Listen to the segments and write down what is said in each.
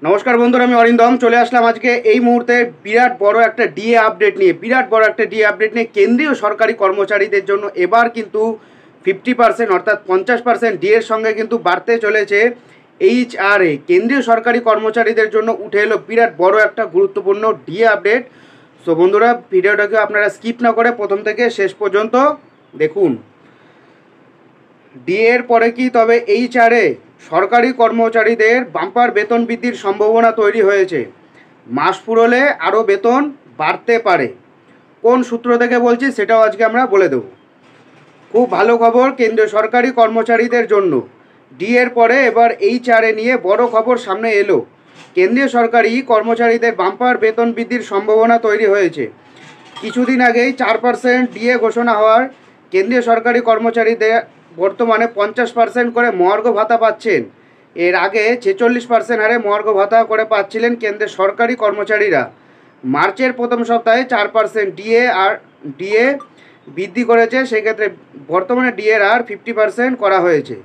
নমস্কার বন্ধুরা, আমি অরিন্দম চলে আসলাম আজকে এই মুহূর্তে বিরাট বড় একটা ডিএ আপডেট নিয়ে। কেন্দ্রীয় সরকারি কর্মচারীদের জন্য এবার কিন্তু 50% অর্থাৎ 50% ডিএর সঙ্গে কিন্তু বাড়তে চলেছে এইচআরএ। কেন্দ্রীয় সরকারি কর্মচারীদের জন্য উঠে এলো বিরাট বড় একটা গুরুত্বপূর্ণ ডিএ আপডেট। সো বন্ধুরা, ভিডিওটাকে আপনারা স্কিপ না করে প্রথম থেকে শেষ পর্যন্ত দেখুন। ডিএর পরে কি তবে এইচআরএ? সরকারি কর্মচারীদের বাম্পার বেতন বৃদ্ধির সম্ভাবনা তৈরি হয়েছে। মাস ফুরলে আরও বেতন বাড়তে পারে। কোন সূত্র থেকে বলছি সেটাও আজকে আমরা বলে দেব। খুব ভালো খবর কেন্দ্রীয় সরকারি কর্মচারীদের জন্য। ডিএর পরে এবার এইচআরএ নিয়ে বড় খবর সামনে এলো। কেন্দ্রীয় সরকারি কর্মচারীদের বাম্পার বেতন বৃদ্ধির সম্ভাবনা তৈরি হয়েছে। কিছুদিন আগেই 4% ডিএ ঘোষণা হওয়ার কেন্দ্রীয় সরকারি কর্মচারীদের বর্তমানে 50% করে মহার্ঘ ভাতা পাচ্ছেন। এর আগে 46% হারে মহার্ঘ ভাতা করে পাচ্ছিলেন কেন্দ্রের সরকারি কর্মচারীরা। মার্চের প্রথম সপ্তাহে 4% ডিএ বৃদ্ধি করেছে। সেক্ষেত্রে বর্তমানে ডিএর আর 50% করা হয়েছে।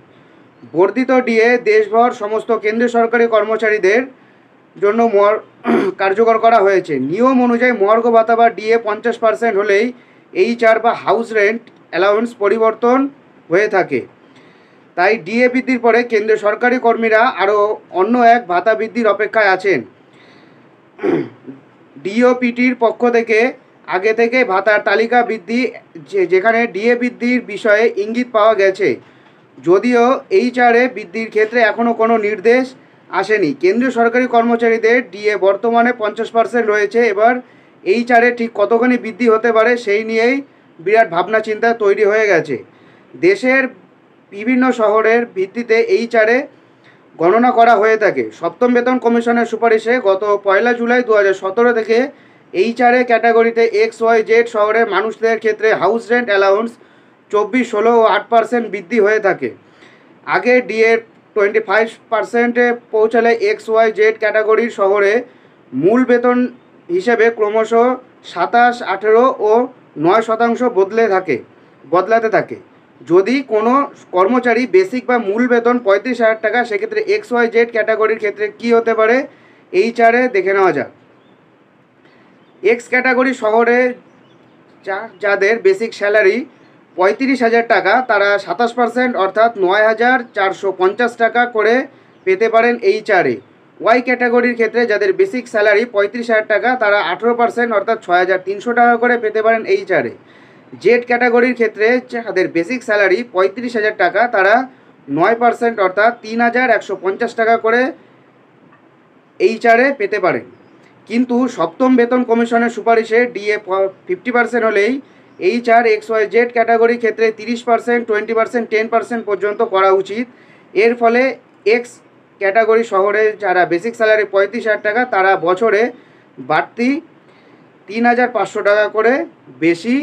বর্ধিত ডিএ দেশভর সমস্ত কেন্দ্রীয় সরকারি কর্মচারীদের জন্য কার্যকর করা হয়েছে। নিয়ম অনুযায়ী মহার্ঘ ভাতা বা ডিএ 50% হলেই এইচআর বা হাউস রেন্ট অ্যালাউন্স পরিবর্তন হয়ে থাকে। তাই ডিএ বৃদ্ধির পরে কেন্দ্রীয় সরকারি কর্মীরা আরও অন্য এক ভাতা বৃদ্ধির অপেক্ষায় আছেন। ডিওপিটির পক্ষ থেকে আগে থেকে ভাতার তালিকা বৃদ্ধি যেখানে ডিএ বৃদ্ধির বিষয়ে ইঙ্গিত পাওয়া গেছে, যদিও এইচআরএ বৃদ্ধির ক্ষেত্রে এখনও কোনো নির্দেশ আসেনি। কেন্দ্রীয় সরকারি কর্মচারীদের ডিএ বর্তমানে 50% রয়েছে। এবার এইচআরএ ঠিক কতখানি বৃদ্ধি হতে পারে সেই নিয়েই বিরাট ভাবনা চিন্তা তৈরি হয়ে গেছে। দেশের বিভিন্ন শহরের ভিত্তিতে এইচআরএ গণনা করা হয়ে থাকে। সপ্তম বেতন কমিশনের সুপারিশে গত 1 জুলাই 2017 থেকে এইচআরএ ক্যাটাগরিতে XYZ শহরের মানুষদের ক্ষেত্রে হাউস রেন্ট অ্যালাউন্স 24, 16 ও 8% বৃদ্ধি হয়ে থাকে। আগে ডিএ 25%-এ পৌঁছালে XYZ ক্যাটাগরির শহরে মূল বেতন হিসেবে ক্রমশ 27, 18 ও 9% বদলাতে থাকে। যদি কোনো কর্মচারী বেসিক বা মূল বেতন 35,000 টাকা, সেক্ষেত্রে XYZ ক্যাটাগরির ক্ষেত্রে কি হতে পারে এইচআরএ দেখে নেওয়া যাক। এক্স ক্যাটাগরি শহরে যাদের বেসিক স্যালারি 35,000 টাকা, তারা 27% অর্থাৎ 9,450 টাকা করে পেতে পারেন এইচআরএ। ওয়াই ক্যাটাগরির ক্ষেত্রে যাদের বেসিক স্যালারি 35,000 টাকা, তারা 18% অর্থাৎ 6,300 টাকা করে পেতে পারেন এইচআরএ। জেড ক্যাটাগরির ক্ষেত্রে যাদের বেসিক স্যালারি 35,000 টাকা, তারা 9% অর্থাৎ 3,150 টাকা করে এইচআরএ পেতে পারেন। কিন্তু সপ্তম বেতন কমিশনের সুপারিশে ডিএ 50% হলেই এইচআর XYZ ক্যাটাগরির ক্ষেত্রে 30%, 20%, 10% পর্যন্ত করা উচিত। এর ফলে এক্স ক্যাটাগরি শহরে যারা বেসিক স্যালারি 35,000 টাকা, তারা বছরে বাড়তি 3,500 টাকা করে বেশি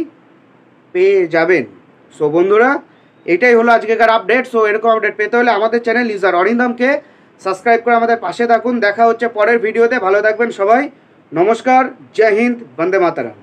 পেয়ে যাবেন। সো বন্ধুরা, এটাই হলো আজকেকার আপডেট। সো এরকম আপডেট পেতে হলে আমাদের চ্যানেল ইউজার অরিন্দমকে সাবস্ক্রাইব করে আমাদের পাশে থাকুন। দেখা হচ্ছে পরের ভিডিওতে। ভালো থাকবেন সবাই। নমস্কার, জয় হিন্দ, বন্দে মাতরম।